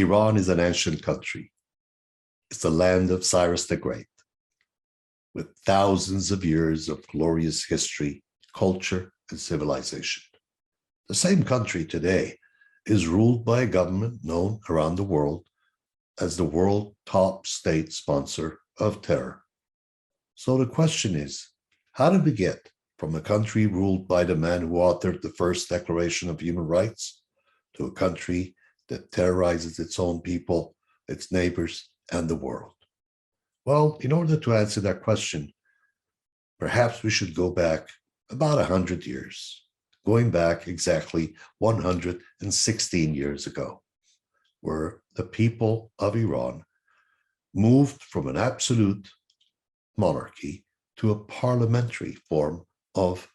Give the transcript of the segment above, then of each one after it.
Iran is an ancient country. It's the land of Cyrus the Great, with thousands of years of glorious history, culture, and civilization. The same country today is ruled by a government known around the world as the world top state sponsor of terror. So the question is, how did we get from a country ruled by the man who authored the first Declaration of Human Rights to a country that terrorizes its own people, its neighbors, and the world? Well, in order to answer that question, perhaps we should go back about 100 years, going back exactly 116 years ago, where the people of Iran moved from an absolute monarchy to a parliamentary form of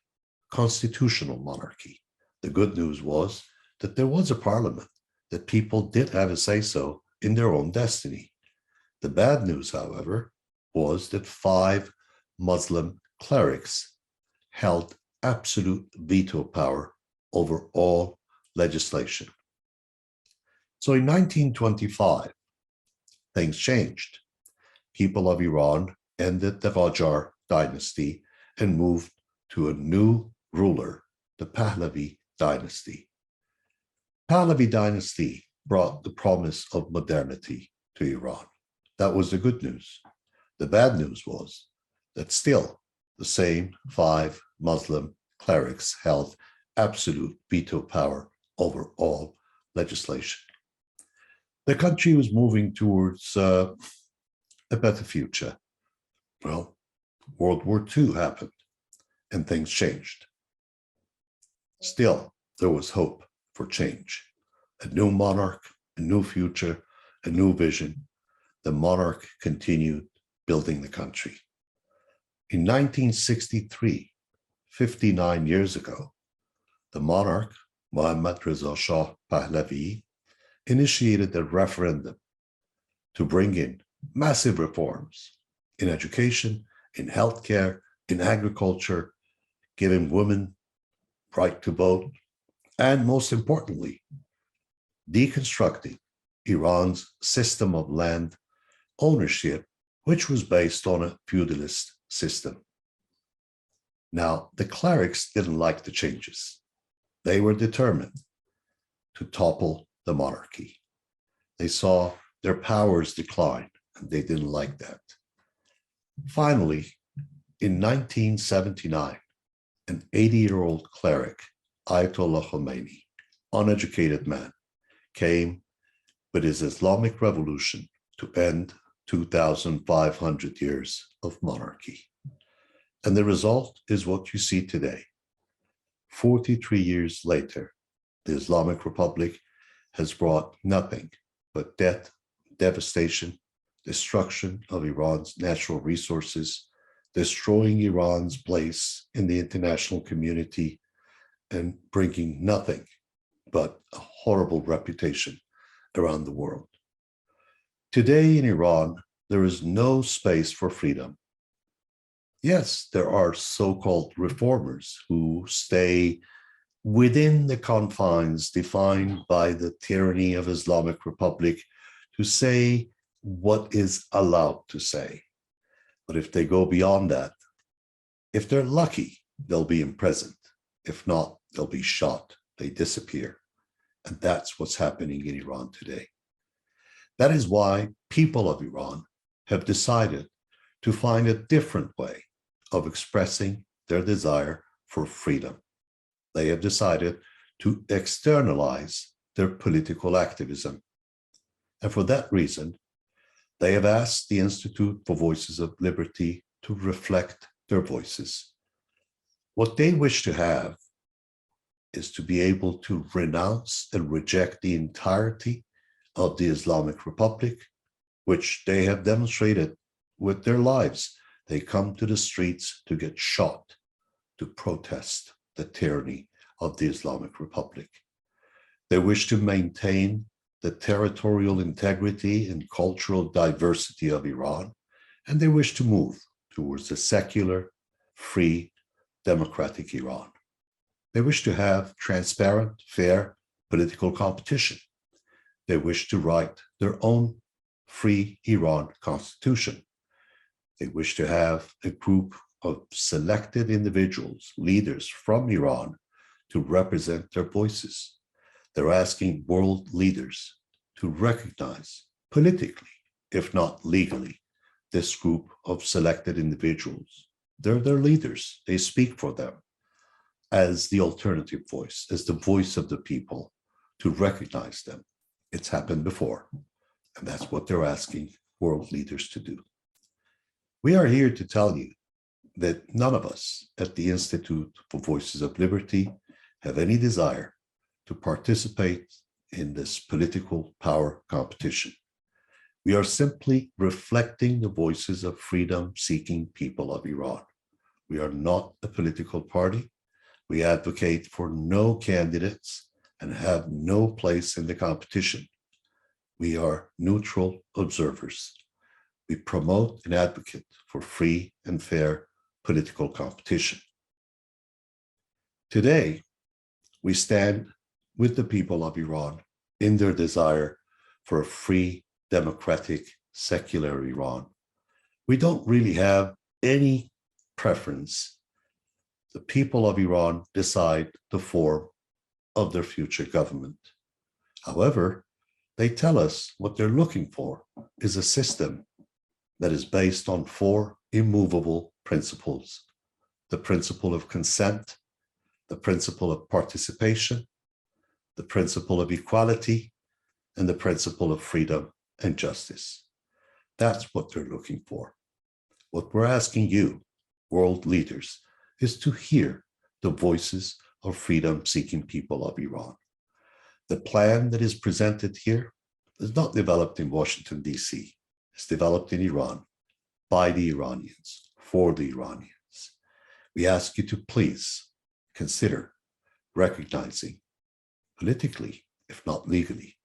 constitutional monarchy. The good news was that there was a parliament, that people did have a say-so in their own destiny. The bad news, however, was that 5 Muslim clerics held absolute veto power over all legislation. So in 1925, things changed. People of Iran ended the Qajar dynasty and moved to a new ruler, the Pahlavi dynasty. Pahlavi dynasty brought the promise of modernity to Iran. That was the good news. The bad news was that still the same 5 Muslim clerics held absolute veto power over all legislation. The country was moving towards a better future. Well, World War II happened and things changed. Still, there was hope for change. A new monarch, a new future, a new vision. The monarch continued building the country. In 1963, 59 years ago, the monarch, Mohammad Reza Shah Pahlavi, initiated a referendum to bring in massive reforms in education, in healthcare, in agriculture, giving women right to vote, and most importantly, deconstructing Iran's system of land ownership, which was based on a feudalist system. Now, the clerics didn't like the changes. They were determined to topple the monarchy. They saw their powers decline, and they didn't like that. Finally, in 1979, an 80-year-old cleric, Ayatollah Khomeini, uneducated man, came with his Islamic revolution to end 2,500 years of monarchy. And the result is what you see today. 43 years later, the Islamic Republic has brought nothing but death, devastation, destruction of Iran's natural resources, destroying Iran's place in the international community, and bringing nothing but a horrible reputation around the world. Today in Iran, there is no space for freedom. Yes, there are so-called reformers who stay within the confines defined by the tyranny of Islamic Republic to say what is allowed to say. But if they go beyond that, if they're lucky, they'll be imprisoned. If not, they'll be shot. They disappear. And that's what's happening in Iran today. That is why people of Iran have decided to find a different way of expressing their desire for freedom. They have decided to externalize their political activism. And for that reason, they have asked the Institute for Voices of Liberty to reflect their voices. What they wish to have is to be able to renounce and reject the entirety of the Islamic Republic, which they have demonstrated with their lives. They come to the streets to get shot, to protest the tyranny of the Islamic Republic. They wish to maintain the territorial integrity and cultural diversity of Iran, and they wish to move towards a secular, free, democratic Iran. They wish to have transparent, fair political competition. They wish to write their own free Iran constitution. They wish to have a group of selected individuals, leaders from Iran, to represent their voices. They're asking world leaders to recognize politically, if not legally, this group of selected individuals. They're their leaders. They speak for them as the alternative voice, as the voice of the people, to recognize them. It's happened before, and that's what they're asking world leaders to do. We are here to tell you that none of us at the Institute for Voices of Liberty have any desire to participate in this political power competition. We are simply reflecting the voices of freedom-seeking people of Iran. We are not a political party. We advocate for no candidates and have no place in the competition. We are neutral observers. We promote and advocate for free and fair political competition. Today, we stand with the people of Iran in their desire for a free, democratic, secular Iran. We don't really have any preference. The people of Iran decide the form of their future government. However, they tell us what they're looking for is a system that is based on 4 immovable principles: the principle of consent, the principle of participation, the principle of equality, and the principle of freedom and justice. That's what they're looking for. What we're asking you, world leaders, is to hear the voices of freedom-seeking people of Iran. The plan that is presented here is not developed in Washington, D.C. It's developed in Iran, by the Iranians, for the Iranians. We ask you to please consider recognizing politically, if not legally,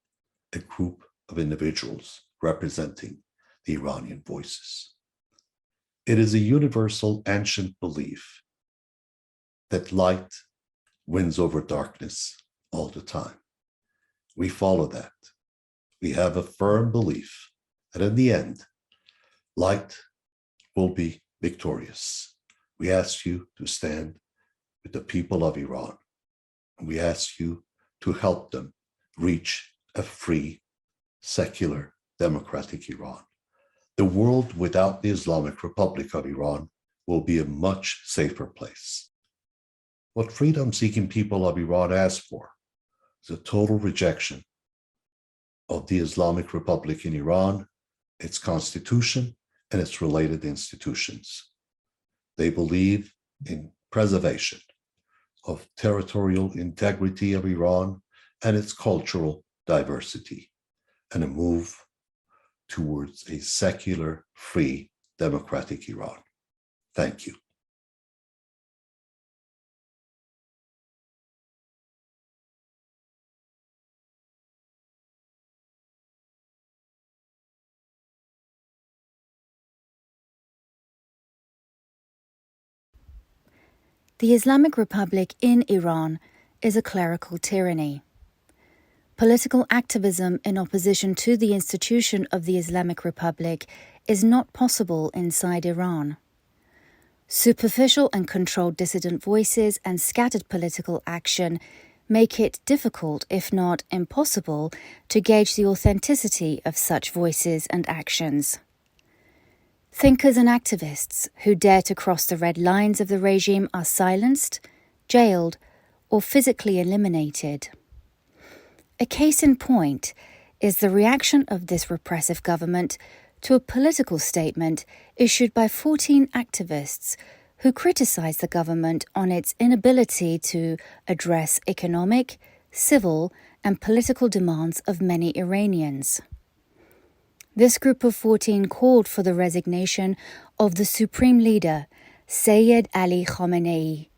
a group of individuals representing the Iranian voices. It is a universal ancient belief that light wins over darkness all the time. We follow that. We have a firm belief that in the end, light will be victorious. We ask you to stand with the people of Iran, and we ask you to help them reach a free, secular, democratic Iran. The world without the Islamic Republic of Iran will be a much safer place. What freedom-seeking people of Iran ask for is a total rejection of the Islamic Republic in Iran, its constitution, and its related institutions. They believe in preservation of territorial integrity of Iran and its cultural diversity, and a move towards a secular, free, democratic Iran. Thank you. The Islamic Republic in Iran is a clerical tyranny. Political activism in opposition to the institution of the Islamic Republic is not possible inside Iran. Superficial and controlled dissident voices and scattered political action make it difficult, if not impossible, to gauge the authenticity of such voices and actions. Thinkers and activists who dare to cross the red lines of the regime are silenced, jailed, or physically eliminated. A case in point is the reaction of this repressive government to a political statement issued by 14 activists who criticized the government on its inability to address economic, civil, and political demands of many Iranians. This group of 14 called for the resignation of the supreme leader, Sayyid Ali Khamenei,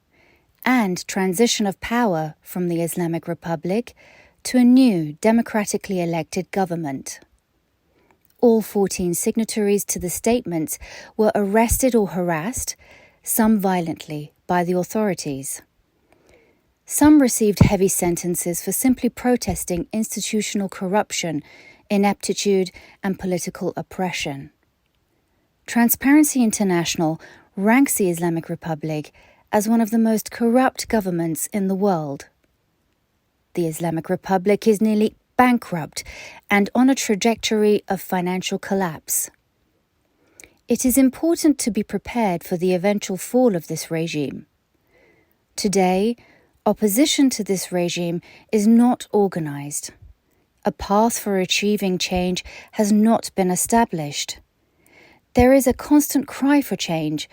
and transition of power from the Islamic Republic to a new democratically elected government. All 14 signatories to the statements were arrested or harassed, some violently, by the authorities. Some received heavy sentences for simply protesting institutional corruption, ineptitude, and political oppression. Transparency International ranks the Islamic Republic as one of the most corrupt governments in the world. The Islamic Republic is nearly bankrupt and on a trajectory of financial collapse. It is important to be prepared for the eventual fall of this regime. Today, opposition to this regime is not organized. A path for achieving change has not been established. There is a constant cry for change,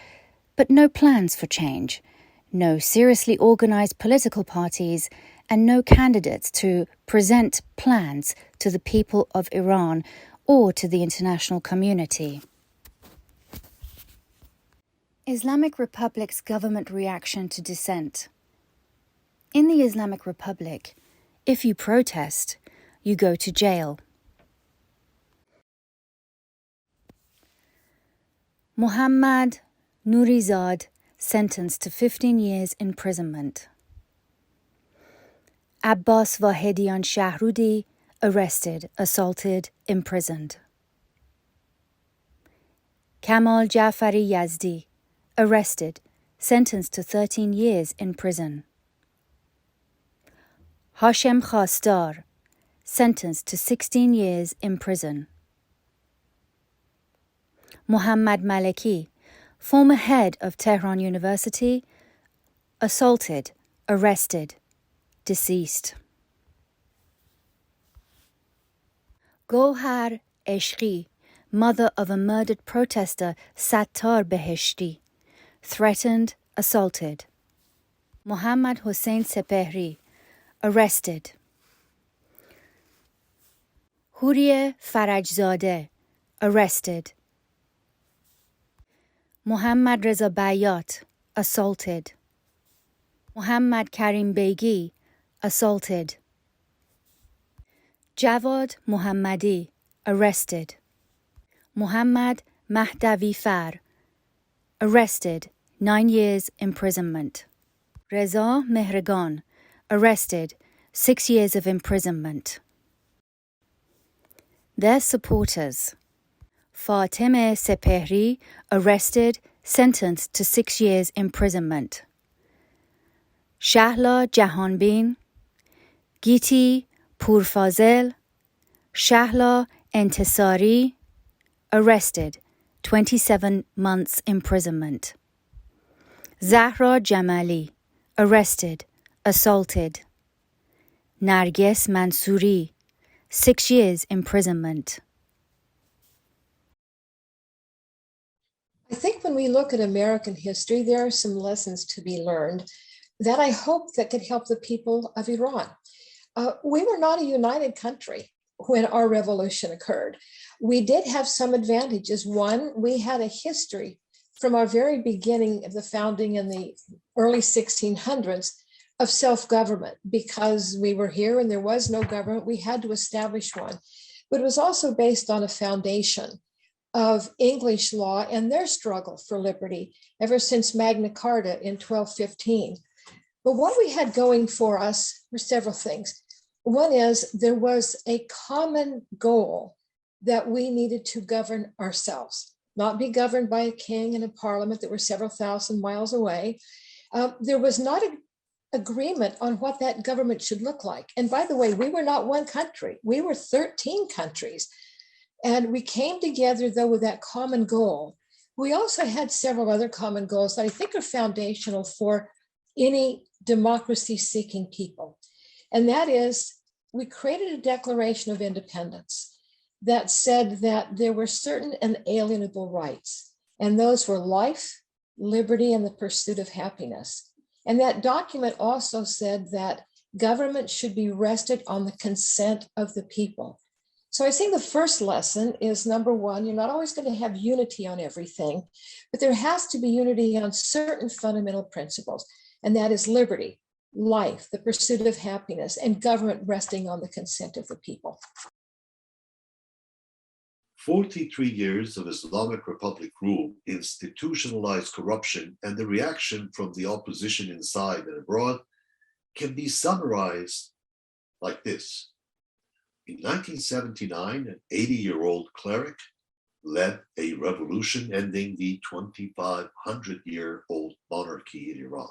but no plans for change, no seriously organized political parties, and no candidates to present plans to the people of Iran or to the international community. Islamic Republic's government reaction to dissent. In the Islamic Republic, if you protest, you go to jail. Muhammad Nurizad sentenced to 15 years imprisonment. Abbas Vahedian Shahrudi arrested, assaulted, imprisoned. Kamal Jafari Yazdi arrested, sentenced to 13 years in prison. Hashem Khastar sentenced to 16 years in prison. Muhammad Maleki, former head of Tehran University, assaulted, arrested, deceased. Gohar Eshqi, mother of a murdered protester Sattar Beheshti, threatened, assaulted. Muhammad Hussein Sepehri, arrested. Huriye Farajzadeh, arrested. Muhammad Reza Bayat, assaulted. Muhammad Karim Begi, assaulted. Javad Muhammadi, arrested. Muhammad Mahdavi Far, arrested, 9 years imprisonment. Reza Mehregan, arrested, 6 years of imprisonment. Their supporters. Fatemeh Sepehri, arrested, sentenced to 6 years imprisonment. Shahla Jahanbin, Giti Purfazel, Shahla Entisari, arrested, 27 months imprisonment. Zahra Jamali, arrested, assaulted. Narges Mansouri, 6 years imprisonment. I think when we look at American history, there are some lessons to be learned that I hope that could help the people of Iran. We were not a united country when our revolution occurred. We did have some advantages. One, we had a history from our very beginning of the founding in the early 1600s of self-government. Because we were here and there was no government, we had to establish one. But it was also based on a foundation of English law and their struggle for liberty ever since Magna Carta in 1215. But what we had going for us were several things. One is there was a common goal that we needed to govern ourselves, not be governed by a king and a parliament that were several thousand miles away. There was not an agreement on what that government should look like. And by the way, we were not one country. We were 13 countries. And we came together, though, with that common goal. We also had several other common goals that I think are foundational for any democracy-seeking people. And that is, we created a Declaration of Independence that said that there were certain inalienable rights, and those were life, liberty, and the pursuit of happiness. And that document also said that government should be rested on the consent of the people. So I think the first lesson is, number one, you're not always going to have unity on everything, but there has to be unity on certain fundamental principles, and that is liberty, life, the pursuit of happiness, and government resting on the consent of the people. 43 years of Islamic Republic rule, institutionalized corruption, and the reaction from the opposition inside and abroad can be summarized like this. In 1979, an 80-year-old cleric led a revolution ending the 2,500-year-old monarchy in Iran.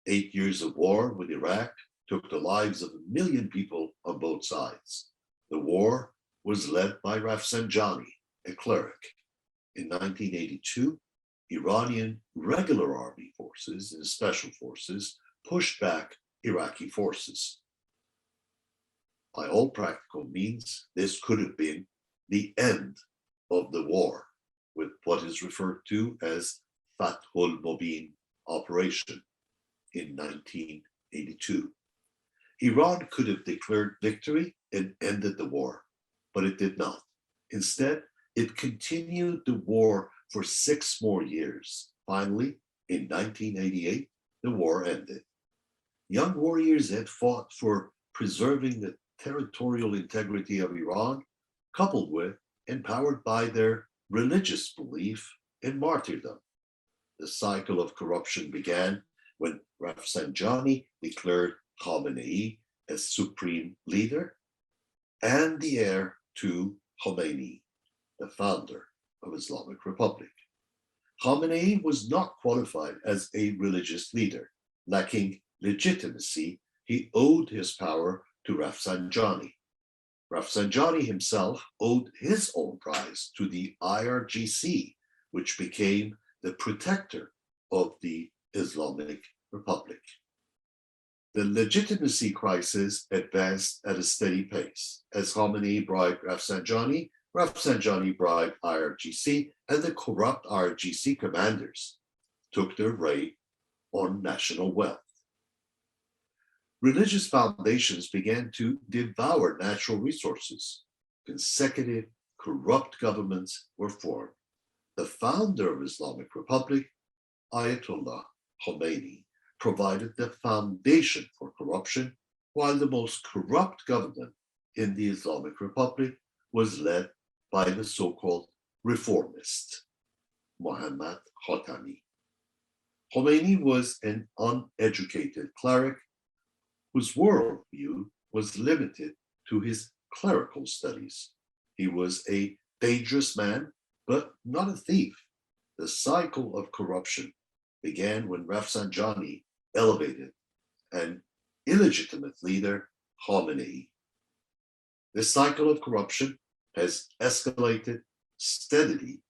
8 years of war with Iraq took the lives of 1 million people on both sides. The war was led by Rafsanjani, a cleric. In 1982, Iranian regular army forces and special forces pushed back Iraqi forces. By all practical means, this could have been the end of the war with what is referred to as Fathul Mubin operation in 1982. Iran could have declared victory and ended the war, but it did not. Instead, it continued the war for 6 more years. Finally, in 1988, the war ended. Young warriors had fought for preserving the territorial integrity of Iran, coupled with and powered by their religious belief in martyrdom. The cycle of corruption began when Rafsanjani declared Khamenei as supreme leader and the heir to Khomeini, the founder of Islamic Republic. Khamenei was not qualified as a religious leader. Lacking legitimacy, he owed his power to Rafsanjani. Rafsanjani himself owed his own prize to the IRGC, which became the protector of the Islamic Republic. The legitimacy crisis advanced at a steady pace. As Khamenei bribed Rafsanjani, Rafsanjani bribed IRGC, and the corrupt IRGC commanders took their raid on national wealth. Religious foundations began to devour natural resources. Consecutive corrupt governments were formed. The founder of Islamic Republic, Ayatollah Khomeini, provided the foundation for corruption, while the most corrupt government in the Islamic Republic was led by the so-called reformist, Mohammad Khatami. Khomeini was an uneducated cleric whose worldview was limited to his clerical studies. He was a dangerous man, but not a thief. The cycle of corruption began when Rafsanjani elevated an illegitimate leader, Khamenei. This cycle of corruption has escalated steadily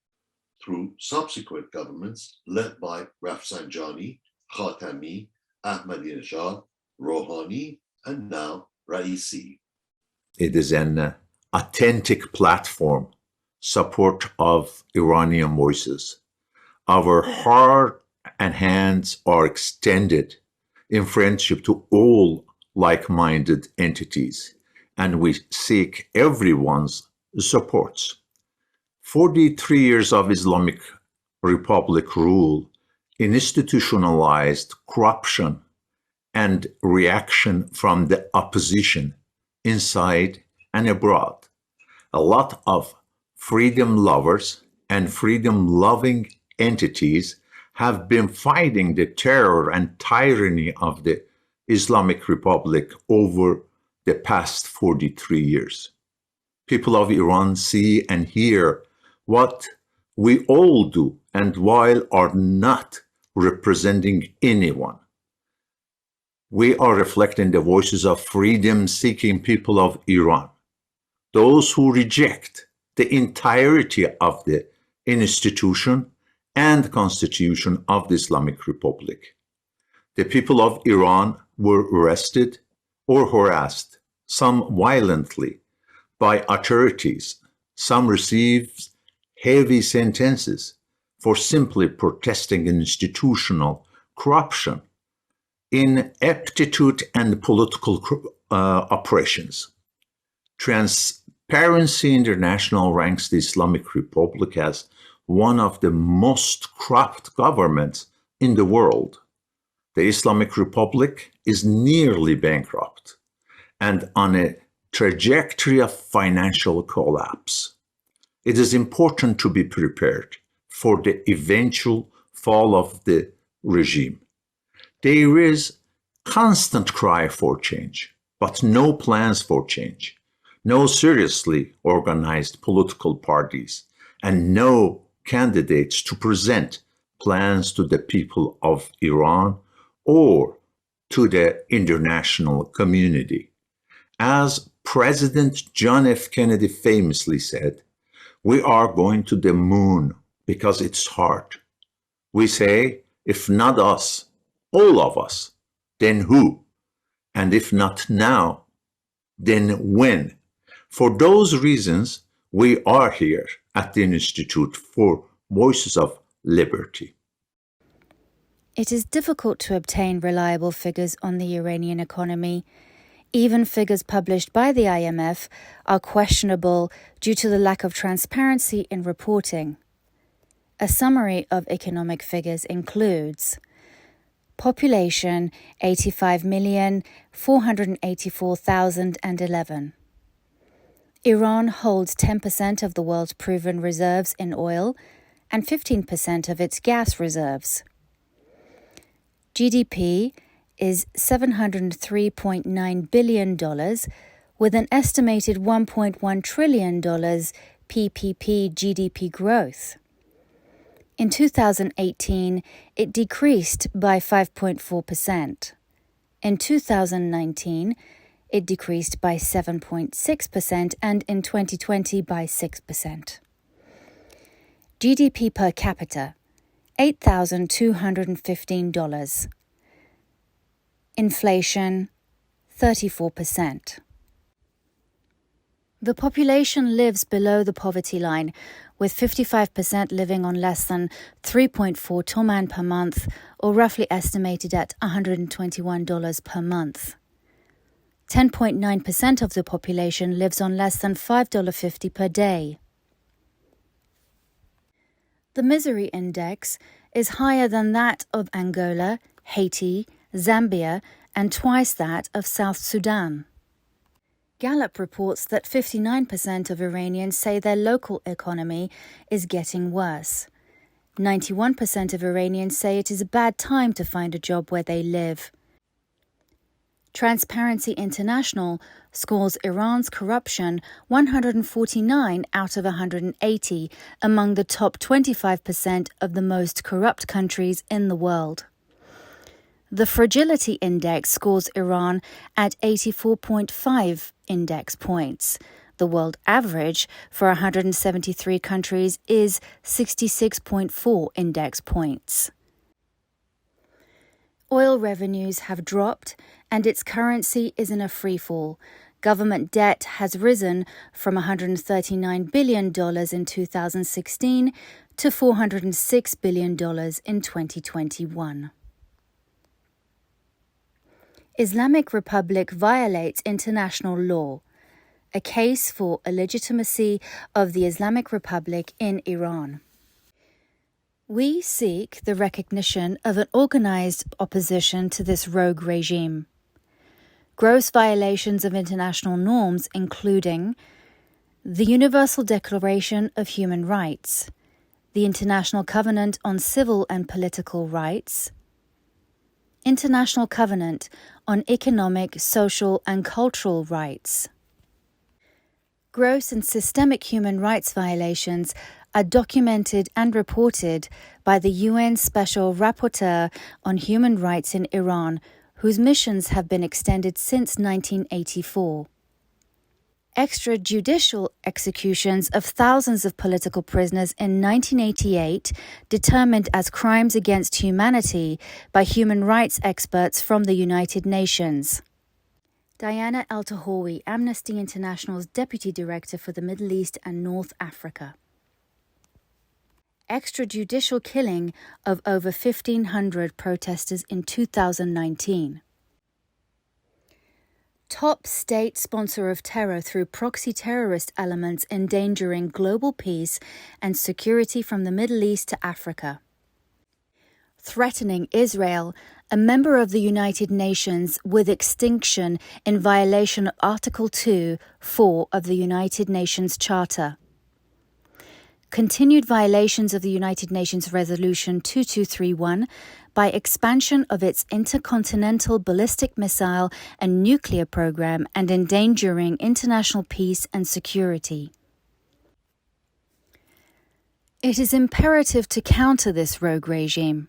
through subsequent governments led by Rafsanjani, Khatami, Ahmadinejad, Rouhani, and now Raisi. It is an authentic platform, support of Iranian voices. Our heart and hands are extended in friendship to all like-minded entities, and we seek everyone's support. 43 years of Islamic Republic rule institutionalized corruption and reaction from the opposition inside and abroad. A lot of freedom lovers and freedom-loving entities have been fighting the terror and tyranny of the Islamic Republic over the past 43 years. People of Iran see and hear what we all do, and while are not representing anyone, we are reflecting the voices of freedom-seeking people of Iran, those who reject the entirety of the institution and constitution of the Islamic Republic. The people of Iran were arrested or harassed, some violently, by authorities. Some received heavy sentences for simply protesting institutional corruption, ineptitude, and political operations. Transparency International ranks the Islamic Republic as one of the most corrupt governments in the world. The Islamic Republic is nearly bankrupt and on a trajectory of financial collapse. It is important to be prepared for the eventual fall of the regime. There is constant cry for change, but no plans for change, no seriously organized political parties, and no candidates to present plans to the people of Iran or to the international community. As President John F. Kennedy famously said, "We are going to the moon because it's hard." We say, if not us, all of us, then who? And if not now, then when? For those reasons, we are here at the Institute for Voices of Liberty. It is difficult to obtain reliable figures on the Iranian economy. Even figures published by the IMF are questionable due to the lack of transparency in reporting. A summary of economic figures includes population 85,484,011. Iran holds 10% of the world's proven reserves in oil and 15% of its gas reserves. GDP is $703.9 billion, with an estimated $1.1 trillion PPP GDP growth. In 2018, it decreased by 5.4%. In 2019, it decreased by 7.6%, and in 2020 by 6%. GDP per capita, $8,215. Inflation, 34%. The population lives below the poverty line, with 55% living on less than 3.4 toman per month, or roughly estimated at $121 per month. 10.9% of the population lives on less than $5.50 per day. The misery index is higher than that of Angola, Haiti, Zambia, and twice that of South Sudan. Gallup reports that 59% of Iranians say their local economy is getting worse. 91% of Iranians say it is a bad time to find a job where they live. Transparency International scores Iran's corruption 149 out of 180 among the top 25% of the most corrupt countries in the world. The Fragility Index scores Iran at 84.5 index points. The world average for 173 countries is 66.4 index points. Oil revenues have dropped and its currency is in a freefall. Government debt has risen from $139 billion in 2016 to $406 billion in 2021. Islamic Republic violates international law. A case for illegitimacy of the Islamic Republic in Iran. We seek the recognition of an organized opposition to this rogue regime. Gross violations of international norms including the Universal Declaration of Human Rights, the International Covenant on Civil and Political Rights, International Covenant on Economic, Social and Cultural Rights. Gross and systemic human rights violations are documented and reported by the UN Special Rapporteur on Human Rights in Iran, whose missions have been extended since 1984. Extrajudicial executions of thousands of political prisoners in 1988, determined as crimes against humanity by human rights experts from the United Nations. Diana El-Tahawi, Amnesty International's Deputy Director for the Middle East and North Africa. Extrajudicial killing of over 1,500 protesters in 2019. Top state sponsor of terror through proxy terrorist elements endangering global peace and security from the Middle East to Africa. Threatening Israel, a member of the United Nations, with extinction in violation of Article 2(4) of the United Nations Charter. continued violations of the United Nations Resolution 2231 by expansion of its intercontinental ballistic missile and nuclear program and endangering international peace and security. It is imperative to counter this rogue regime.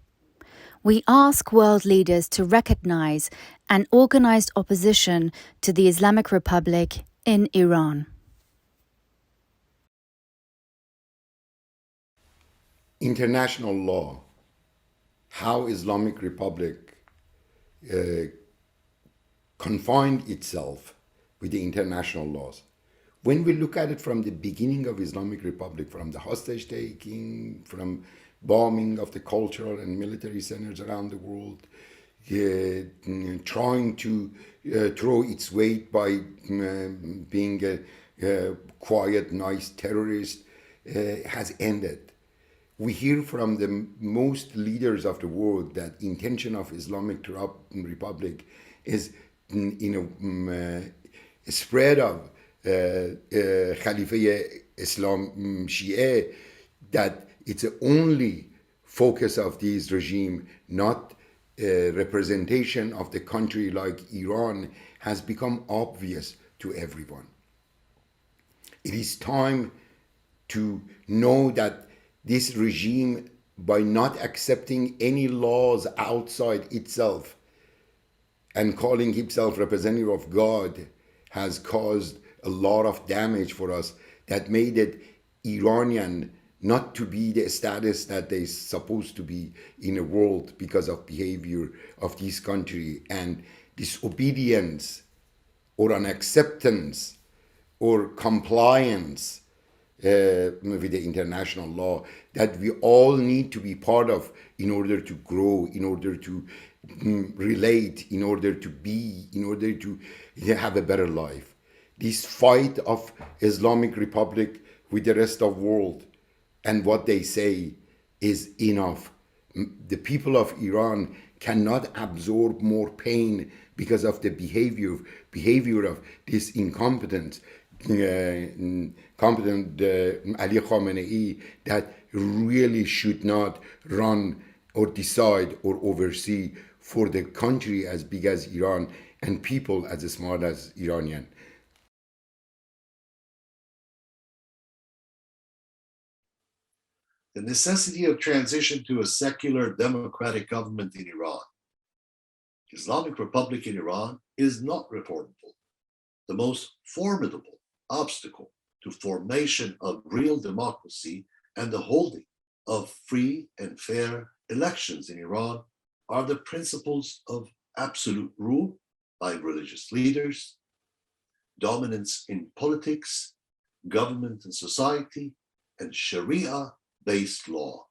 We ask world leaders to recognize an organized opposition to the Islamic Republic in Iran. International law, how Islamic Republic confined itself with the international laws. When we look at it from the beginning of Islamic Republic, from the hostage taking, from bombing of the cultural and military centers around the world, trying to throw its weight by being a quiet, nice terrorist, has ended. We hear from the most leaders of the world that intention of Islamic Republic is a spread of Khalifa Islam Shia, that it's the only focus of this regime, not representation of the country like Iran, has become obvious to everyone. It is time to know that this regime, by not accepting any laws outside itself and calling himself representative of God, has caused a lot of damage for us that made it Iranian not to be the status that they're supposed to be in the world because of behavior of this country and disobedience or unacceptance or compliance with the international law that we all need to be part of in order to grow, in order to relate, in order to be, in order to have a better life. This fight of Islamic Republic with the rest of the world and what they say is enough. The people of Iran cannot absorb more pain because of the behavior of this incompetent Ali Khamenei, that really should not run or decide or oversee for the country as big as Iran and people as smart as Iranian. The necessity of transition to a secular democratic government in Iran. Islamic Republic in Iran is not reformable. The most formidable obstacle to formation of real democracy and the holding of free and fair elections in Iran are the principles of absolute rule by religious leaders, dominance in politics, government and society, and Sharia-based law.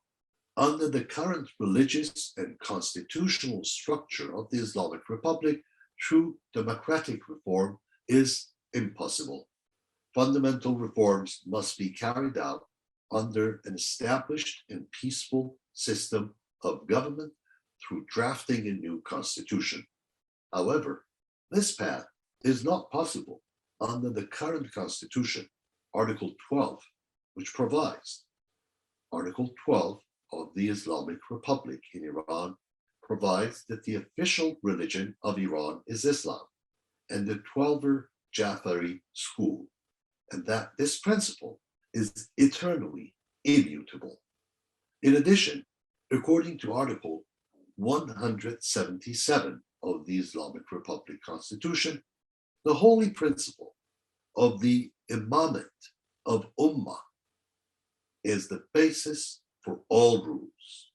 Under the current religious and constitutional structure of the Islamic Republic, true democratic reform is impossible. Fundamental reforms must be carried out under an established and peaceful system of government through drafting a new constitution. However, this path is not possible under the current constitution, Article 12, which provides, Article 12 of the Islamic Republic in Iran provides that the official religion of Iran is Islam and the Twelver Jafari school, and that this principle is eternally immutable. In addition, according to Article 177 of the Islamic Republic Constitution, the holy principle of the imamate of Ummah is the basis for all rules,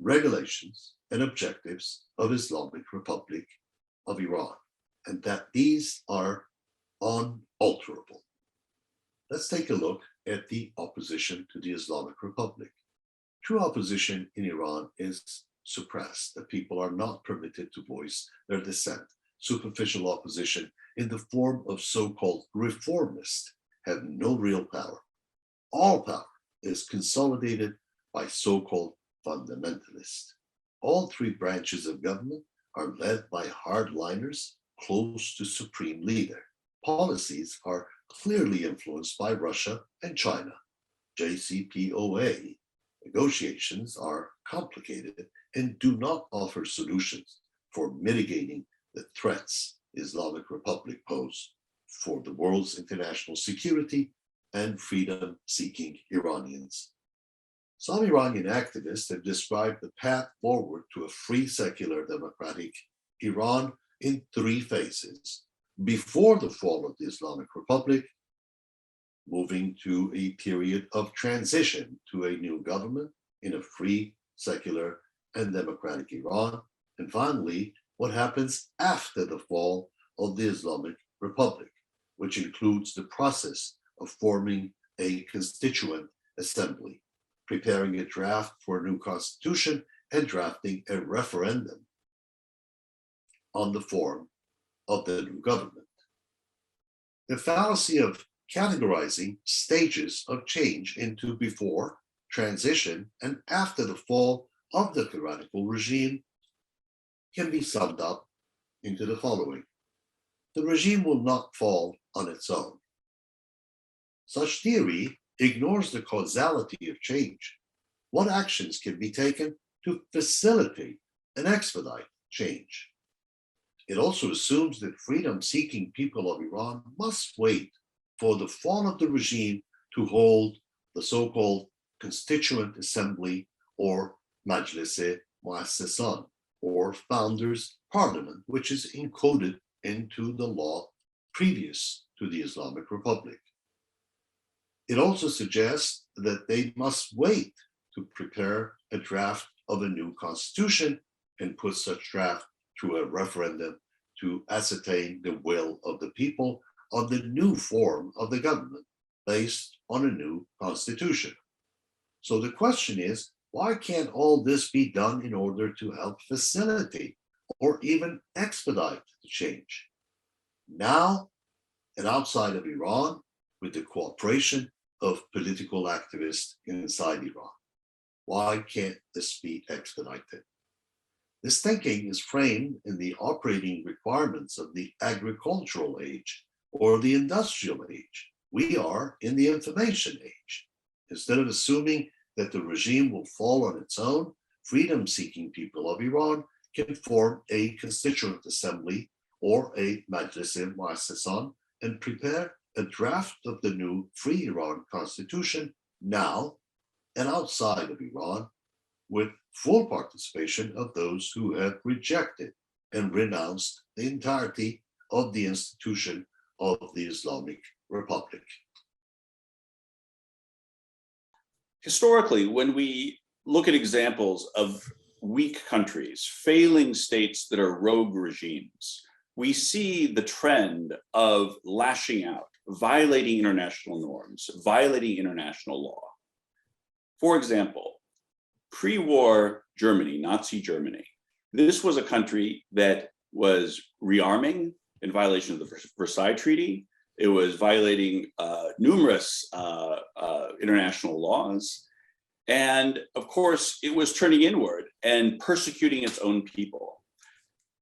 regulations, and objectives of Islamic Republic of Iran, and that these are unalterable. Let's take a look at the opposition to the Islamic Republic. True opposition in Iran is suppressed. The people are not permitted to voice their dissent. Superficial opposition in the form of so-called reformists have no real power. All power is consolidated by so-called fundamentalists. All three branches of government are led by hardliners close to supreme leader. Policies are clearly influenced by Russia and China. JCPOA negotiations are complicated and do not offer solutions for mitigating the threats Islamic Republic pose for the world's international security and freedom-seeking Iranians. Some Iranian activists have described the path forward to a free, secular, democratic Iran in 3 phases: before the fall of the Islamic Republic, moving to a period of transition to a new government in a free, secular, and democratic Iran, and finally, what happens after the fall of the Islamic Republic, which includes the process of forming a constituent assembly, preparing a draft for a new constitution, and drafting a referendum on the form of the new government. The fallacy of categorizing stages of change into before, transition, and after the fall of the tyrannical regime can be summed up into the following. The regime will not fall on its own. Such theory ignores the causality of change. What actions can be taken to facilitate and expedite change? It also assumes that freedom-seeking people of Iran must wait for the fall of the regime to hold the so-called Constituent Assembly or Majlis-e Muassasan, or Founders' Parliament, which is encoded into the law previous to the Islamic Republic. It also suggests that they must wait to prepare a draft of a new constitution and put such draft through a referendum to ascertain the will of the people on the new form of the government based on a new constitution. So the question is, why can't all this be done in order to help facilitate or even expedite the change? Now and outside of Iran, with the cooperation of political activists inside Iran. Why can't this be expedited? This thinking is framed in the operating requirements of the agricultural age or the industrial age. We are in the information age. Instead of assuming that the regime will fall on its own, freedom-seeking people of Iran can form a constituent assembly or a Majlis-e Muassasan and prepare a draft of the new Free Iran Constitution now and outside of Iran, with full participation of those who have rejected and renounced the entirety of the institution of the Islamic Republic. Historically, when we look at examples of weak countries, failing states that are rogue regimes, we see the trend of lashing out, violating international norms, violating international law. For example, pre-war Germany, Nazi Germany, this was a country that was rearming in violation of the Versailles Treaty. It was violating numerous international laws. And of course, it was turning inward and persecuting its own people.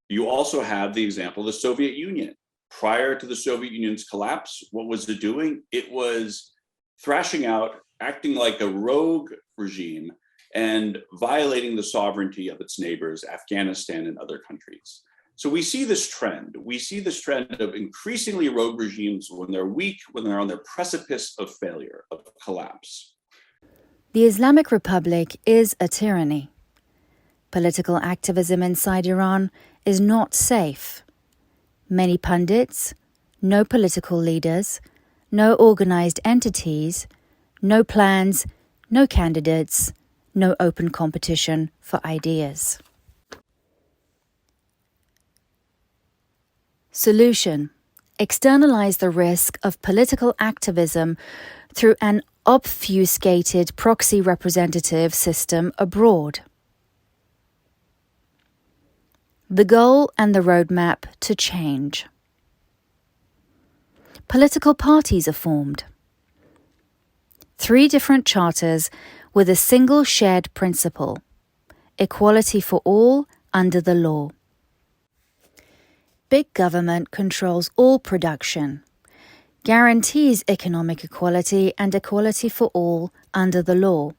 You also have the example of the Soviet Union. Prior to the Soviet Union's collapse, what was it doing? It was thrashing out, acting like a rogue regime and violating the sovereignty of its neighbors, Afghanistan and other countries. So we see this trend. We see this trend of increasingly rogue regimes when they're weak, when they're on the precipice of failure, of collapse. The Islamic Republic is a tyranny. Political activism inside Iran is not safe. Many pundits, no political leaders, no organized entities, no plans, no candidates, no open competition for ideas. Solution: externalize the risk of political activism through an obfuscated proxy representative system abroad. The goal and the roadmap to change. Political parties are formed. 3 different charters with a single shared principle: equality for all under the law. Big government controls all production. guarantees economic equality and equality for all under the law.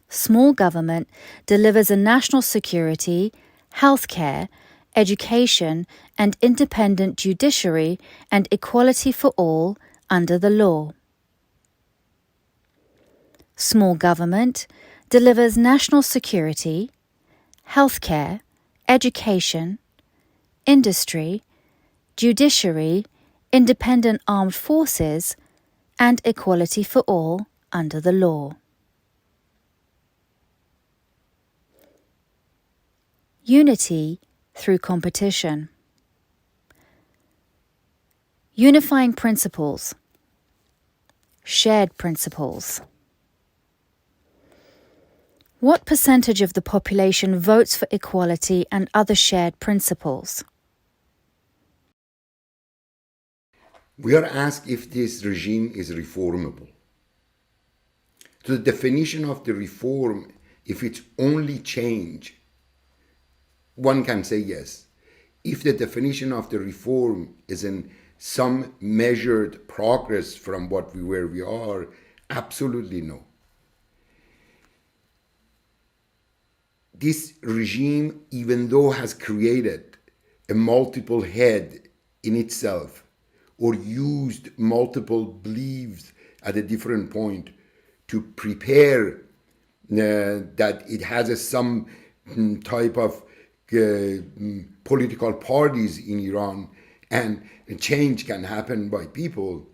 Small government delivers a national security, healthcare, education, and independent judiciary and equality for all under the law. Small government delivers national security, healthcare, education, industry, judiciary, independent armed forces, and equality for all under the law. Unity through competition. Unifying principles. Shared principles. What percentage of the population votes for equality and other shared principles? We are asked if this regime is reformable. So the definition of the reform, if it's only change, one can say yes. If the definition of the reform is in some measured progress from where we are, absolutely no. This regime, even though has created a multiple head in itself, or used multiple beliefs at a different point to prepare that it has some type of political parties in Iran and change can happen by people.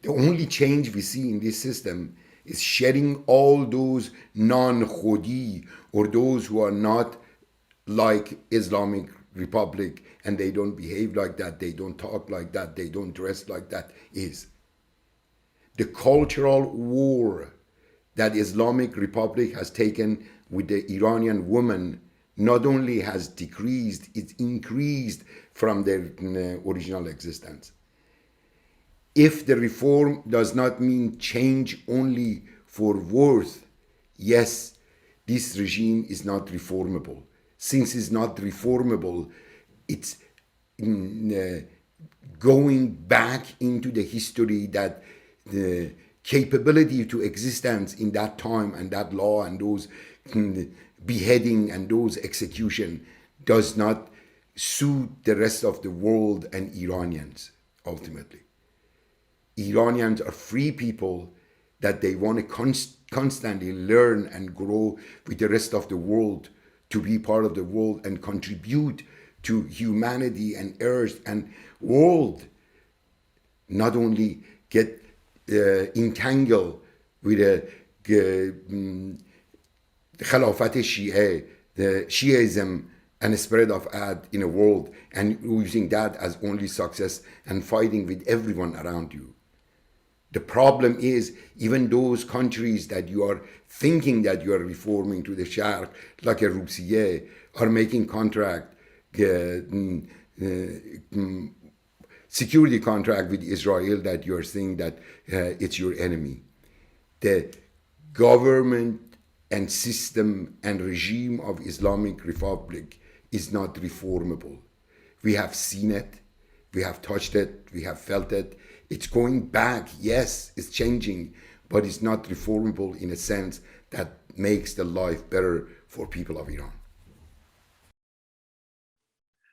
The only change we see in this system is shedding all those non-Khodi, or those who are not like Islamic Republic and they don't behave like that, they don't talk like that, they don't dress like that, is the cultural war that Islamic Republic has taken with the Iranian woman not only has decreased, it's increased from their original existence. If the reform does not mean change only for worth, yes, this regime is not reformable. Since it's not reformable, it's going back into the history that the capability to existence in that time and that law and those beheading and those execution does not suit the rest of the world and Iranians ultimately. Iranians are free people that they want to constantly learn and grow with the rest of the world, to be part of the world and contribute to humanity and earth and world, not only get entangled with the Khilafat Shia, the Shiism and spread of ad in a world and using that as only success and fighting with everyone around you. The problem is, even those countries that you are thinking that you are reforming to the Sharq, like a Russia, are making contract, security contract with Israel that you are saying that it's your enemy. The government and system and regime of Islamic Republic is not reformable. We have seen it, we have touched it, we have felt it. It's going back, yes, it's changing, but it's not reformable in a sense that makes the life better for people of Iran.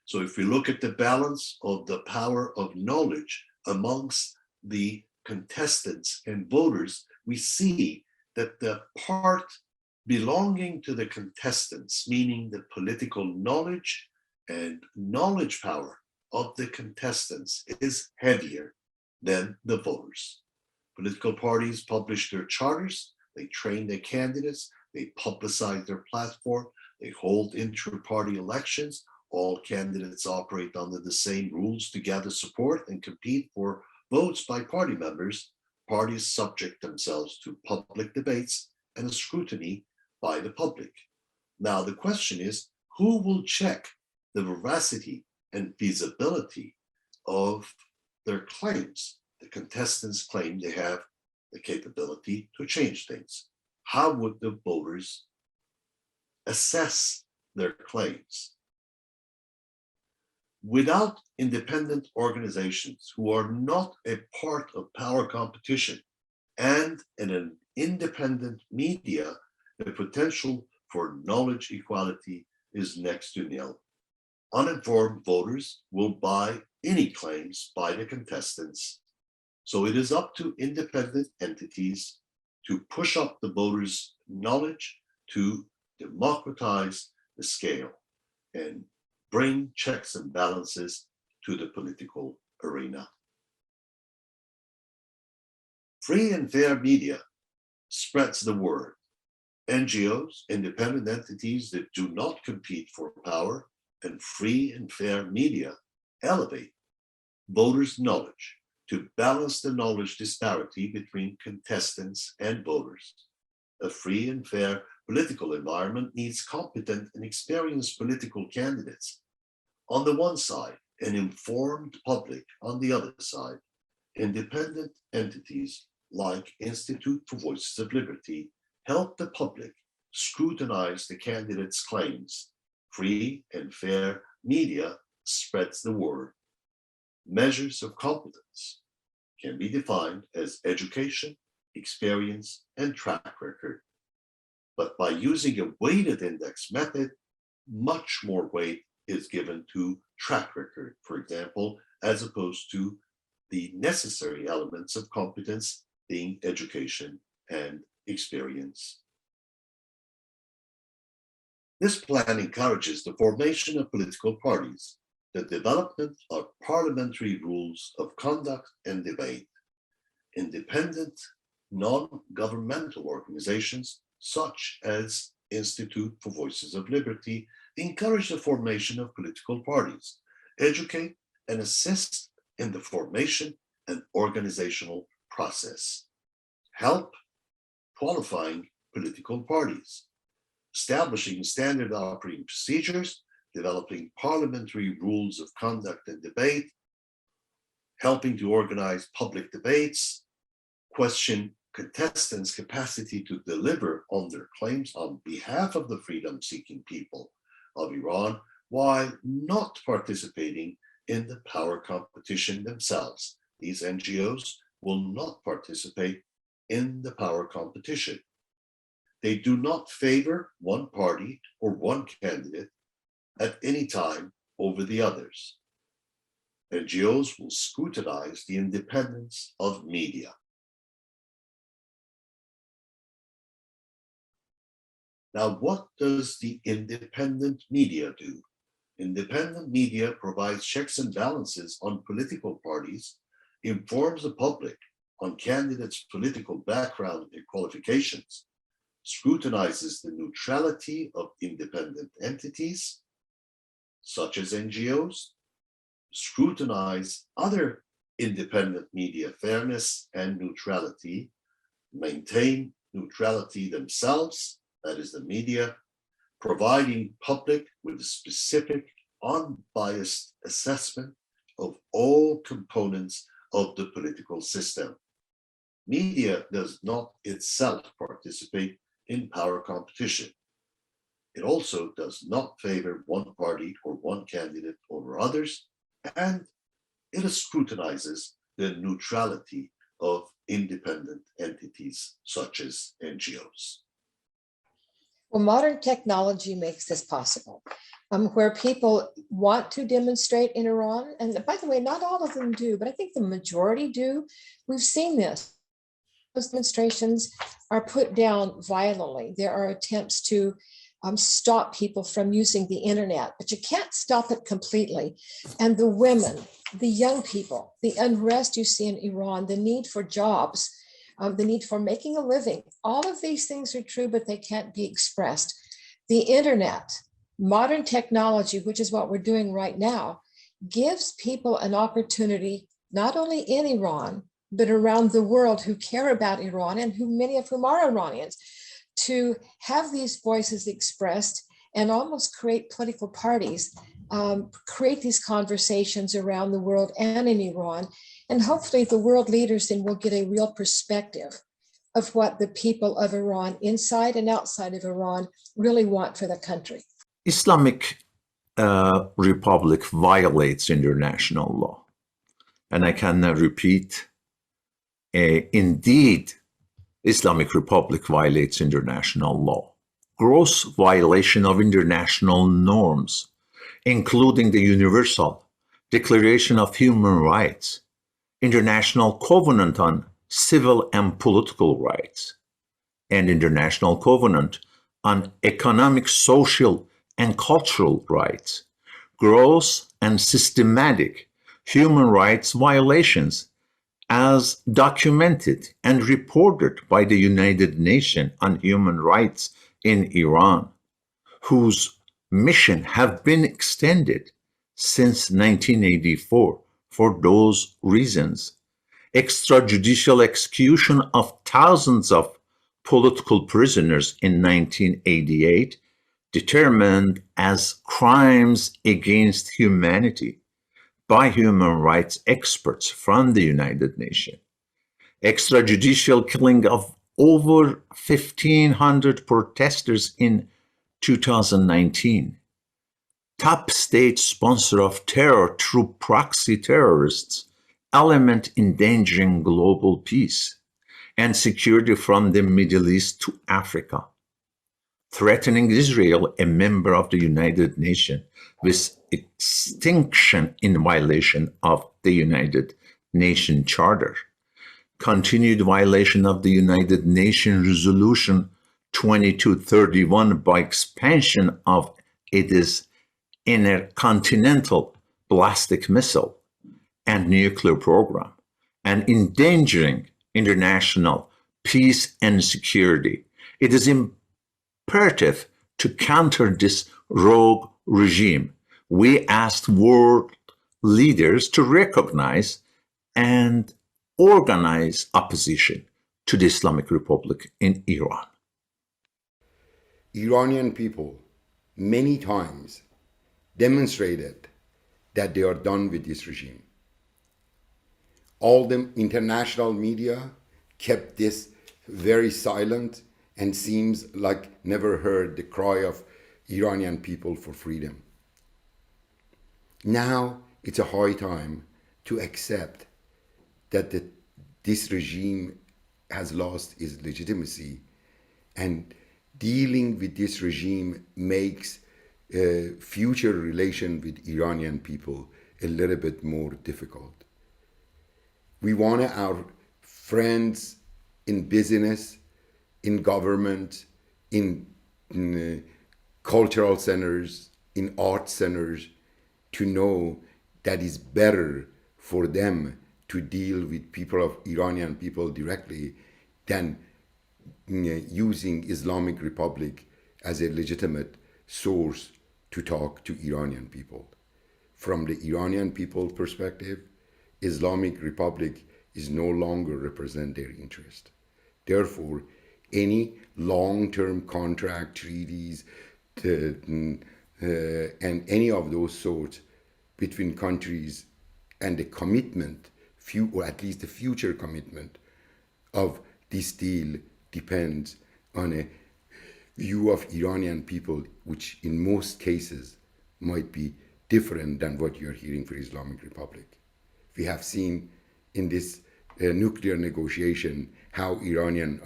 So if we look at the balance of the power of knowledge amongst the contestants and voters, we see that the part belonging to the contestants, meaning the political knowledge and knowledge power of the contestants, is heavier than the voters. Political parties publish their charters, they train their candidates, they publicize their platform, they hold inter-party elections. All candidates operate under the same rules to gather support and compete for votes by party members. Parties subject themselves to public debates and a scrutiny by the public. Now, the question is, who will check the veracity and feasibility of their claims? The contestants claim they have the capability to change things. How would the voters assess their claims? Without independent organizations who are not a part of power competition and in an independent media, the potential for knowledge equality is next to nil. Uninformed voters will buy any claims by the contestants. So it is up to independent entities to push up the voters' knowledge, to democratize the scale and bring checks and balances to the political arena. Free and fair media spreads the word. NGOs, independent entities that do not compete for power, and free and fair media elevate voters' knowledge to balance the knowledge disparity between contestants and voters. A free and fair political environment needs competent and experienced political candidates on the one side, an informed public on the other side. Independent entities like Institute for Voices of Liberty help the public scrutinize the candidates' claims. Free and fair media spreads the word. Measures of competence can be defined as education, experience, and track record. But by using a weighted index method, much more weight is given to track record, for example, as opposed to the necessary elements of competence being education and experience. This plan encourages the formation of political parties, the development of parliamentary rules of conduct and debate. Independent, non-governmental organizations such as Institute for Voices of Liberty encourage the formation of political parties, educate and assist in the formation and organizational process, help qualifying political parties, establishing standard operating procedures, developing parliamentary rules of conduct and debate, helping to organize public debates, question contestants' capacity to deliver on their claims on behalf of the freedom-seeking people of Iran while not participating in the power competition themselves. These NGOs will not participate in the power competition. They do not favor one party or one candidate at any time over the others. NGOs will scrutinize the independence of media. Now, what does the independent media do? Independent media provides checks and balances on political parties, informs the public on candidates' political background and qualifications, scrutinizes the neutrality of independent entities, such as NGOs, scrutinize other independent media fairness and neutrality, maintain neutrality themselves, that is the media, providing public with a specific, unbiased assessment of all components of the political system. Media does not itself participate in power competition. It also does not favor one party or one candidate over others, and it scrutinizes the neutrality of independent entities such as NGOs. Well, modern technology makes this possible, where people want to demonstrate in Iran. And by the way, not all of them do, but I think the majority do. We've seen this. Those demonstrations are put down violently. There are attempts to stop people from using the internet, but you can't stop it completely. And the women, the young people, the unrest you see in Iran, the need for jobs, the need for making a living, all of these things are true, but they can't be expressed. The internet, modern technology, which is what we're doing right now, gives people an opportunity, not only in Iran, but around the world who care about Iran and who many of whom are Iranians, to have these voices expressed and almost create political parties, create these conversations around the world and in Iran. And hopefully the world leaders then will get a real perspective of what the people of Iran, inside and outside of Iran, really want for the country. Islamic Republic violates international law. And I can repeat, indeed, Islamic Republic violates international law. Gross violation of international norms, including the Universal Declaration of Human Rights, International Covenant on Civil and Political Rights, and International Covenant on Economic, Social, and Cultural Rights. Gross and systematic human rights violations as documented and reported by the United Nations on Human Rights in Iran, whose mission have been extended since 1984 for those reasons. Extrajudicial execution of thousands of political prisoners in 1988, determined as crimes against humanity by human rights experts from the United Nations. Extrajudicial killing of over 1,500 protesters in 2019. Top state sponsor of terror through proxy terrorists, element endangering global peace and security from the Middle East to Africa. Threatening Israel, a member of the United Nations, with extinction in violation of the United Nations Charter. Continued violation of the United Nations Resolution 2231 by expansion of its intercontinental ballistic missile and nuclear program, and endangering international peace and security. It is imperative to counter this rogue regime. We asked world leaders to recognize and organize opposition to the Islamic Republic in Iran. Iranian people many times demonstrated that they are done with this regime. All the international media kept this very silent and seems like never heard the cry of Iranian people for freedom. Now it's a high time to accept that this regime has lost its legitimacy, and dealing with this regime makes future relation with Iranian people a little bit more difficult. We want our friends in business, in government, in cultural centers, in art centers, to know that it's better for them to deal with people of Iranian people directly than using Islamic Republic as a legitimate source to talk to Iranian people. From the Iranian people perspective, Islamic Republic is no longer represent their interest. Therefore, any long-term contract treaties and any of those sorts between countries and the commitment, or at least the future commitment of this deal depends on a view of Iranian people, which in most cases might be different than what you're hearing for Islamic Republic. We have seen in this nuclear negotiation how Iranian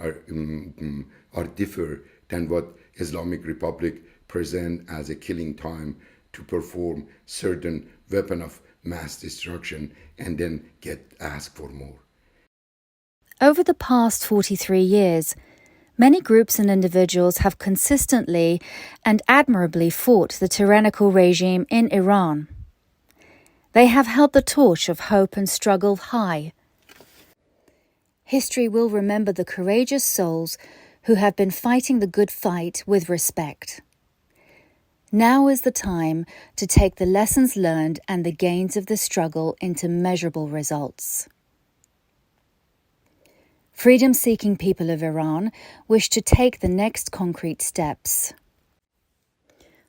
are differ than what Islamic Republic present as a killing time to perform certain weapon of mass destruction and then get asked for more. Over the past 43 years, many groups and individuals have consistently and admirably fought the tyrannical regime in Iran. They have held the torch of hope and struggle high. History will remember the courageous souls who have been fighting the good fight with respect. Now is the time to take the lessons learned and the gains of the struggle into measurable results. Freedom-seeking people of Iran wish to take the next concrete steps.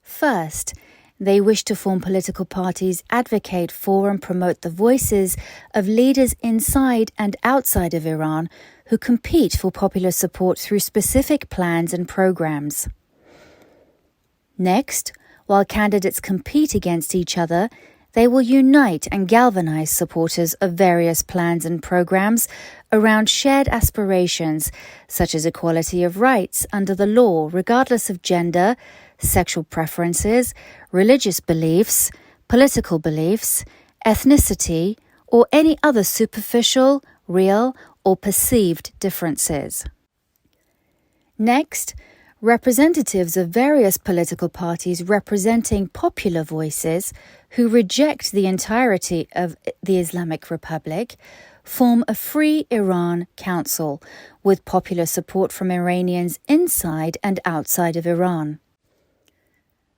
First, they wish to form political parties, advocate for and promote the voices of leaders inside and outside of Iran who compete for popular support through specific plans and programs. Next, While candidates compete against each other, they will unite and galvanize supporters of various plans and programs around shared aspirations, such as equality of rights under the law, regardless of gender, sexual preferences, religious beliefs, political beliefs, ethnicity, or any other superficial, real, or perceived differences. Next, representatives of various political parties representing popular voices who reject the entirety of the Islamic Republic form a Free Iran Council with popular support from Iranians inside and outside of Iran.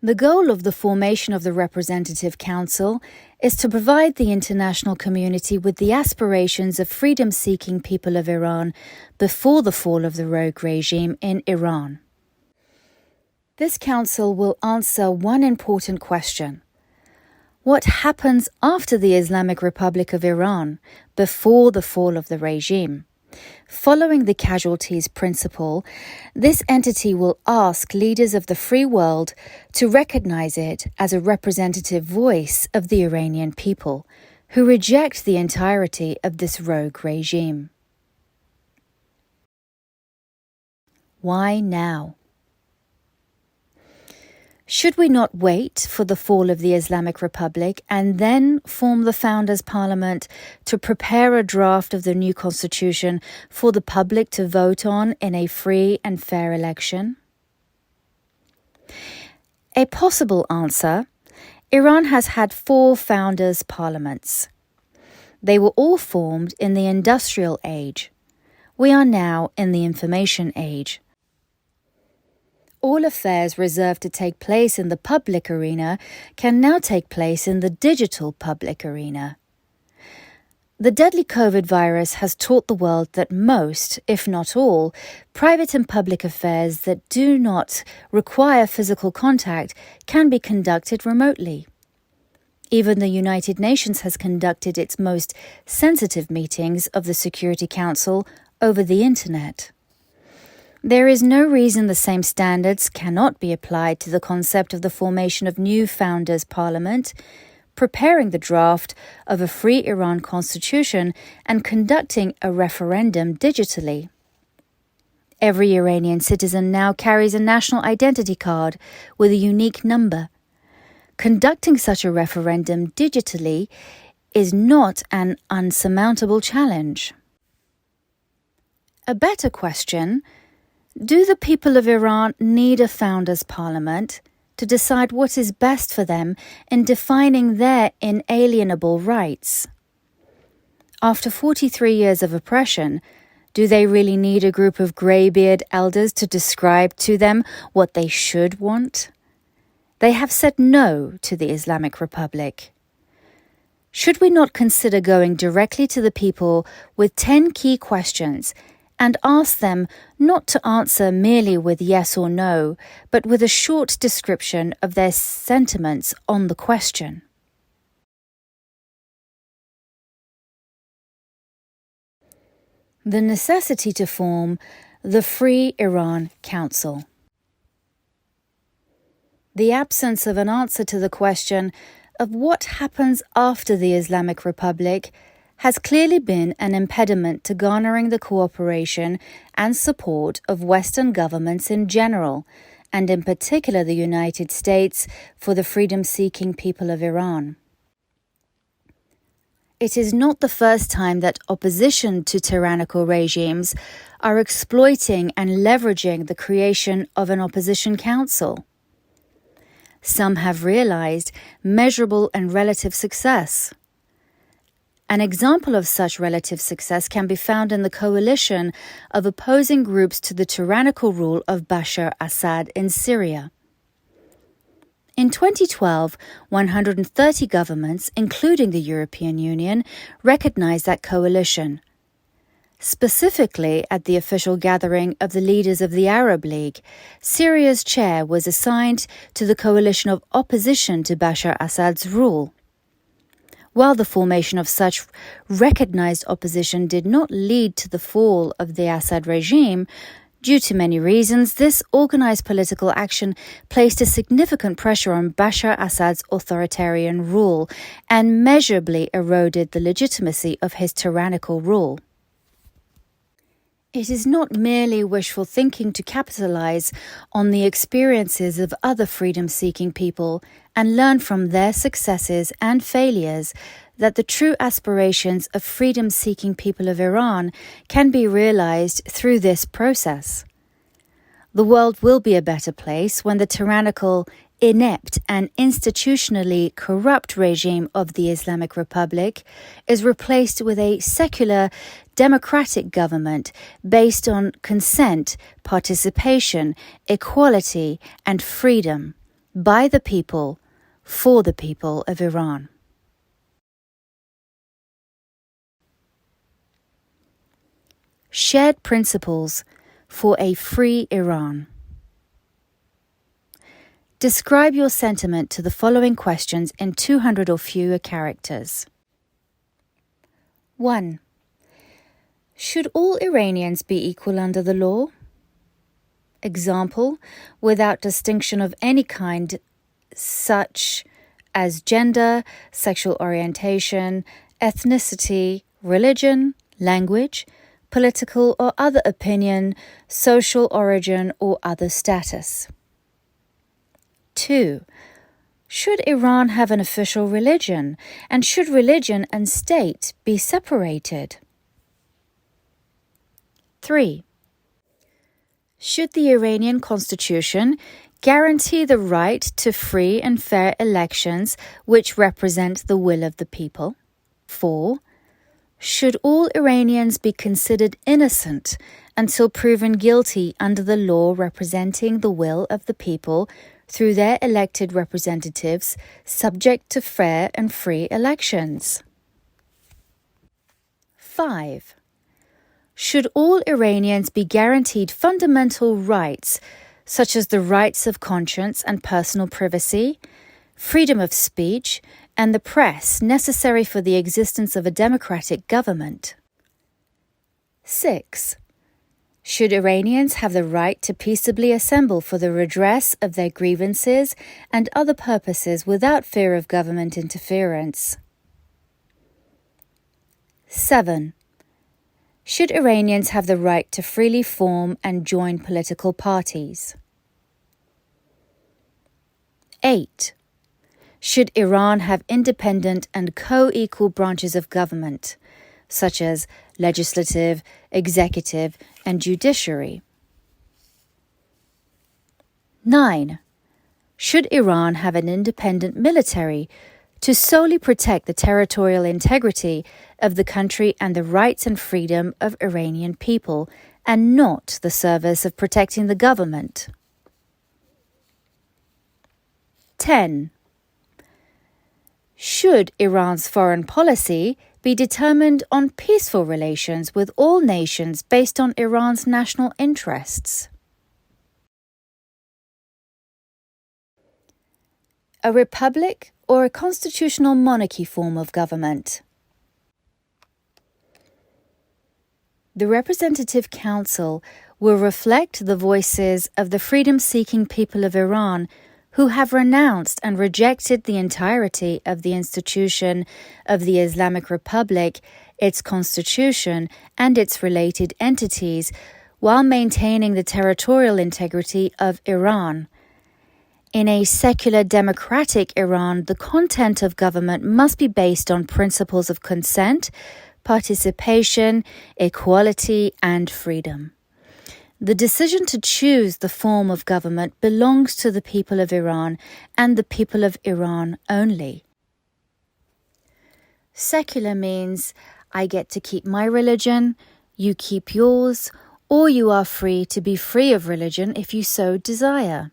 The goal of the formation of the Representative Council is to provide the international community with the aspirations of freedom-seeking people of Iran before the fall of the rogue regime in Iran. This council will answer one important question. What happens after the Islamic Republic of Iran, before the fall of the regime? Following the casualties principle, this entity will ask leaders of the free world to recognize it as a representative voice of the Iranian people, who reject the entirety of this rogue regime. Why now? Should we not wait for the fall of the Islamic Republic and then form the Founders' Parliament to prepare a draft of the new constitution for the public to vote on in a free and fair election? A possible answer: Iran has had 4 Founders' Parliaments. They were all formed in the Industrial Age. We are now in the Information Age. All affairs reserved to take place in the public arena can now take place in the digital public arena. The deadly COVID virus has taught the world that most, if not all, private and public affairs that do not require physical contact can be conducted remotely. Even the United Nations has conducted its most sensitive meetings of the Security Council over the Internet. There is no reason the same standards cannot be applied to the concept of the formation of new Founders' Parliament, preparing the draft of a free Iran constitution, and conducting a referendum digitally. Every Iranian citizen now carries a national identity card with a unique number. Conducting such a referendum digitally is not an unsurmountable challenge. A better question: do the people of Iran need a Founders' Parliament to decide what is best for them in defining their inalienable rights? After 43 years of oppression, do they really need a group of greybeard elders to describe to them what they should want? They have said no to the Islamic Republic. Should we not consider going directly to the people with 10 key questions and ask them not to answer merely with yes or no, but with a short description of their sentiments on the question? The necessity to form the Free Iran Council. The absence of an answer to the question of what happens after the Islamic Republic has clearly been an impediment to garnering the cooperation and support of Western governments in general, and in particular the United States, for the freedom-seeking people of Iran. It is not the first time that opposition to tyrannical regimes are exploiting and leveraging the creation of an opposition council. Some have realized measurable and relative success. An example of such relative success can be found in the coalition of opposing groups to the tyrannical rule of Bashar Assad in Syria. In 2012, 130 governments, including the European Union, recognized that coalition. Specifically, at the official gathering of the leaders of the Arab League, Syria's chair was assigned to the coalition of opposition to Bashar Assad's rule. While the formation of such recognized opposition did not lead to the fall of the Assad regime, Due to many reasons, this organized political action placed a significant pressure on Bashar Assad's authoritarian rule and measurably eroded the legitimacy of his tyrannical rule. It is not merely wishful thinking to capitalize on the experiences of other freedom-seeking people and learn from their successes and failures that the true aspirations of freedom-seeking people of Iran can be realized through this process. The world will be a better place when the tyrannical, inept and institutionally corrupt regime of the Islamic Republic is replaced with a secular, democratic government based on consent, participation, equality and freedom by the people, for the people of Iran. Shared principles for a free Iran. Describe your sentiment to the following questions in 200 or fewer characters. 1. Should all Iranians be equal under the law? Example, without distinction of any kind, such as gender, sexual orientation, ethnicity, religion, language, political or other opinion, social origin or other status. 2. Should Iran have an official religion, and should religion and state be separated? 3. Should the Iranian constitution guarantee the right to free and fair elections which represent the will of the people? 4. Should all Iranians be considered innocent until proven guilty under the law representing the will of the people through their elected representatives, subject to fair and free elections? 5. Should all Iranians be guaranteed fundamental rights, such as the rights of conscience and personal privacy, freedom of speech, and the press necessary for the existence of a democratic government? 6. Should Iranians have the right to peaceably assemble for the redress of their grievances and other purposes without fear of government interference? 7. Should Iranians have the right to freely form and join political parties? 8. Should Iran have independent and co-equal branches of government, such as legislative, executive, and judiciary? 9. Should Iran have an independent military to solely protect the territorial integrity of the country and the rights and freedom of Iranian people, and not the service of protecting the government? 10. Should Iran's foreign policy be determined on peaceful relations with all nations based on Iran's national interests? A republic or a constitutional monarchy form of government? The Representative Council will reflect the voices of the freedom-seeking people of Iran who have renounced and rejected the entirety of the institution of the Islamic Republic, its constitution, and its related entities, while maintaining the territorial integrity of Iran. In a secular democratic Iran, the content of government must be based on principles of consent, participation, equality, and freedom. The decision to choose the form of government belongs to the people of Iran and the people of Iran only. Secular means I get to keep my religion, you keep yours, or you are free to be free of religion if you so desire.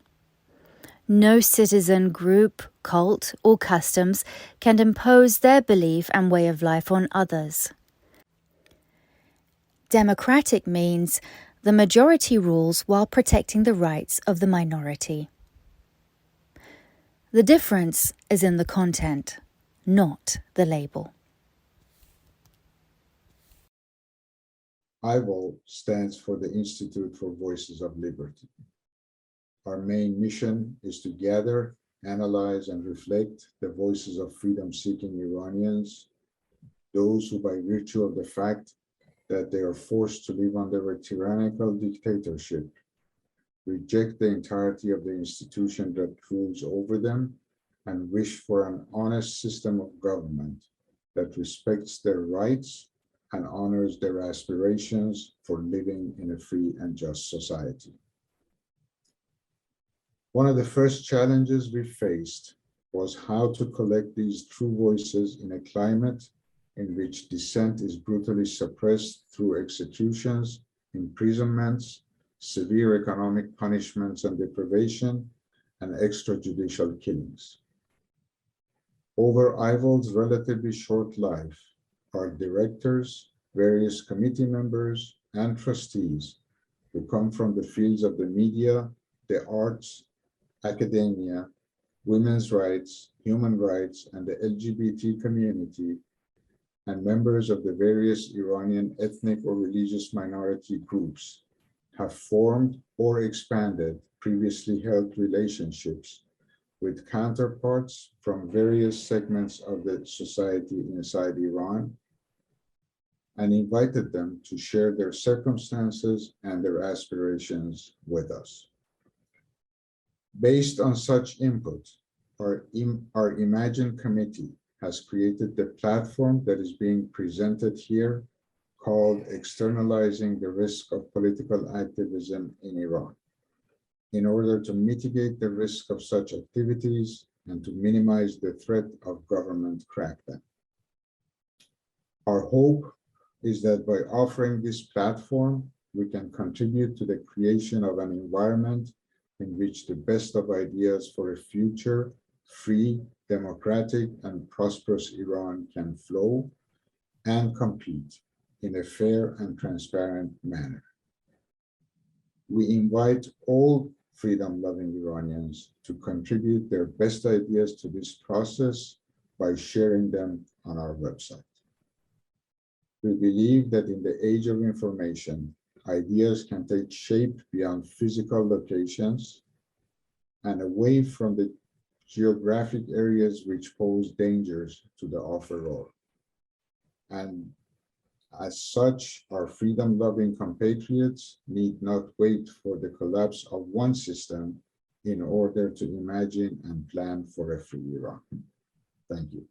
No citizen group, cult, or customs can impose their belief and way of life on others. Democratic means the majority rules while protecting the rights of the minority. The difference is in the content, not the label. iVOL stands for the Institute for Voices of Liberty. Our main mission is to gather, analyze, and reflect the voices of freedom-seeking Iranians, those who, by virtue of the fact that they are forced to live under a tyrannical dictatorship, reject the entirety of the institution that rules over them, and wish for an honest system of government that respects their rights and honors their aspirations for living in a free and just society. One of the first challenges we faced was how to collect these true voices in a climate in which dissent is brutally suppressed through executions, imprisonments, severe economic punishments and deprivation, and extrajudicial killings. Over iVOL's relatively short life, our directors, various committee members, and trustees who come from the fields of the media, the arts, academia, women's rights, human rights, and the LGBT community, and members of the various Iranian ethnic or religious minority groups have formed or expanded previously held relationships with counterparts from various segments of the society inside Iran and invited them to share their circumstances and their aspirations with us. Based on such input, our Imagine Committee has created the platform that is being presented here called Externalizing the Risk of Political Activism in Iran, in order to mitigate the risk of such activities and to minimize the threat of government crackdown. Our hope is that by offering this platform, we can contribute to the creation of an environment in which the best of ideas for a future, free, democratic, and prosperous Iran can flow and compete in a fair and transparent manner. We invite all freedom-loving Iranians to contribute their best ideas to this process by sharing them on our website. We believe that in the age of information, ideas can take shape beyond physical locations and away from the geographic areas which pose dangers to the offerer. And as such, our freedom-loving compatriots need not wait for the collapse of one system in order to imagine and plan for a free Iran. Thank you.